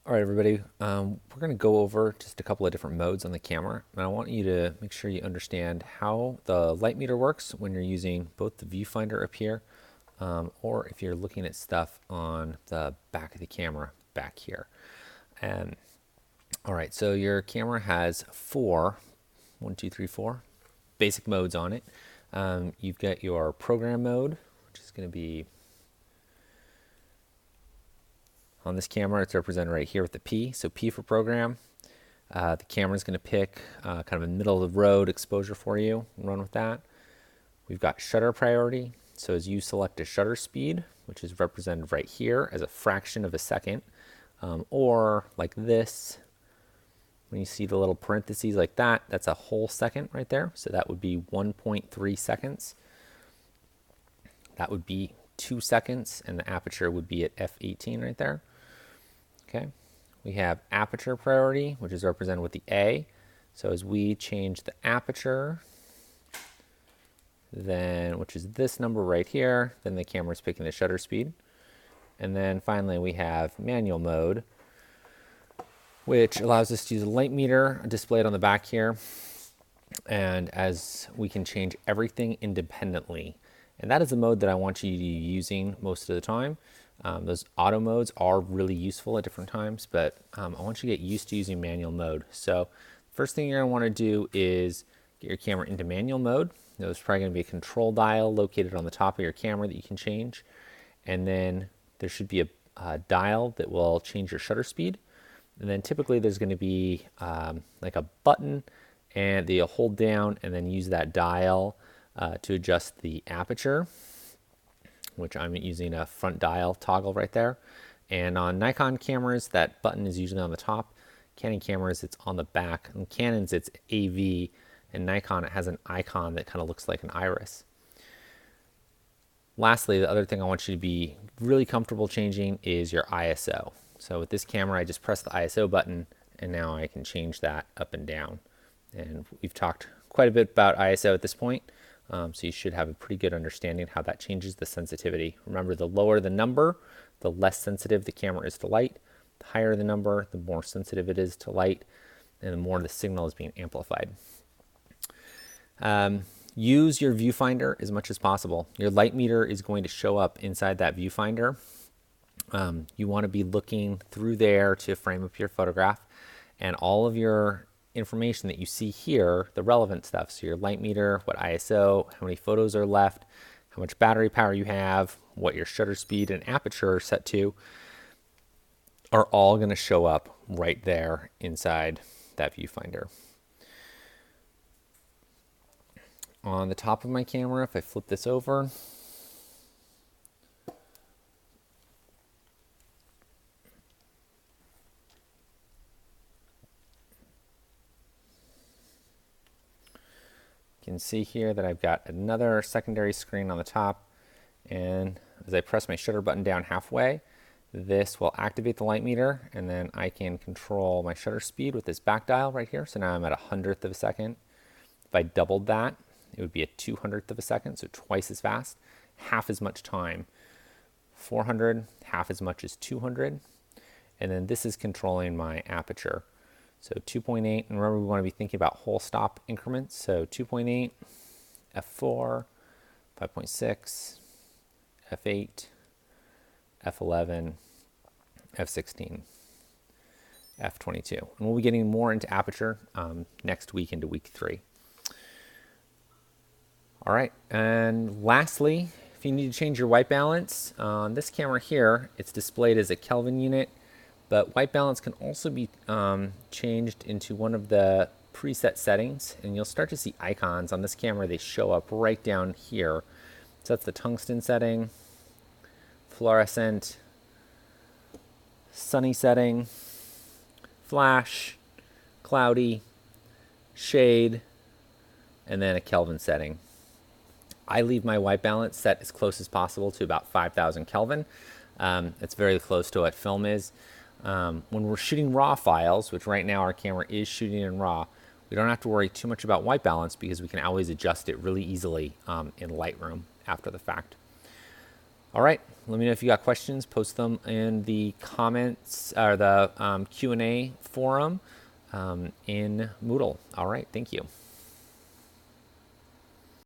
All right, everybody, we're going to go over just a couple of different modes on the camera, and I want you to make sure you understand how the light meter works when you're using both the viewfinder up here, or if you're looking at stuff on the back of the camera back here. And all right, so your camera has one, two, three, four basic modes on it. You've got your program mode, which is going to be on this camera. It's represented right here with the P. So P for program. The camera is going to pick kind of a middle of the road exposure for you and run with that. We've got shutter priority. So as you select a shutter speed, which is represented right here as a fraction of a second, or like this, when you see the little parentheses like that, that's a whole second right there. So that would be 1.3 seconds. That would be 2 seconds, and the aperture would be at f18 right there. Okay, we have aperture priority, which is represented with the A. So as we change the aperture, then, which is this number right here, then the camera is picking the shutter speed. And then finally we have manual mode, which allows us to use a light meter displayed on the back here. And as we can change everything independently. And that is the mode that I want you to be using most of the time. Those auto modes are really useful at different times, but I want you to get used to using manual mode. So first thing you're going to want to do is get your camera into manual mode. There's probably going to be a control dial located on the top of your camera that you can change. And then there should be a dial that will change your shutter speed. And then typically there's going to be like a button and that you'll hold down and then use that dial to adjust the aperture, which I'm using a front dial toggle right there. And on Nikon cameras, that button is usually on the top. Canon cameras, it's on the back. On Canons, it's AV, and Nikon, it has an icon that kind of looks like an iris. Lastly, the other thing I want you to be really comfortable changing is your ISO. So with this camera, I just press the ISO button, and now I can change that up and down. And we've talked quite a bit about ISO at this point. So you should have a pretty good understanding how that changes the sensitivity. Remember, the lower the number, the less sensitive the camera is to light. The higher the number, the more sensitive it is to light, and the more the signal is being amplified. Use your viewfinder as much as possible. Your light meter is going to show up inside that viewfinder. You want to be looking through there to frame up your photograph, and all of your information that you see here, the relevant stuff, so your light meter, what ISO, how many photos are left, how much battery power you have, what your shutter speed and aperture are set to, are all going to show up right there inside that viewfinder. On the top of my camera, if I flip this over, you can see here that I've got another secondary screen on the top, and as I press my shutter button down halfway, this will activate the light meter, and then I can control my shutter speed with this back dial right here. So now I'm at 100th of a second. If I doubled that, it would be a 200th of a second, so twice as fast, half as much time. 400, half as much as 200. And then this is controlling my aperture. So 2.8, and remember we want to be thinking about whole stop increments. So 2.8, f4, 5.6, f8, f11, f16, f22. And we'll be getting more into aperture next week into week 3. All right, and lastly, if you need to change your white balance, on this camera here, it's displayed as a Kelvin unit, but white balance can also be changed into one of the preset settings, and you'll start to see icons on this camera. They show up right down here. So that's the tungsten setting, fluorescent, sunny setting, flash, cloudy, shade, and then a Kelvin setting. I leave my white balance set as close as possible to about 5,000 Kelvin. It's very close to what film is. When we're shooting raw files, which right now our camera is shooting in raw, we don't have to worry too much about white balance because we can always adjust it really easily in Lightroom after the fact. All right. Let me know if you got questions. Post them in the comments or the Q&A forum in Moodle. All right. Thank you.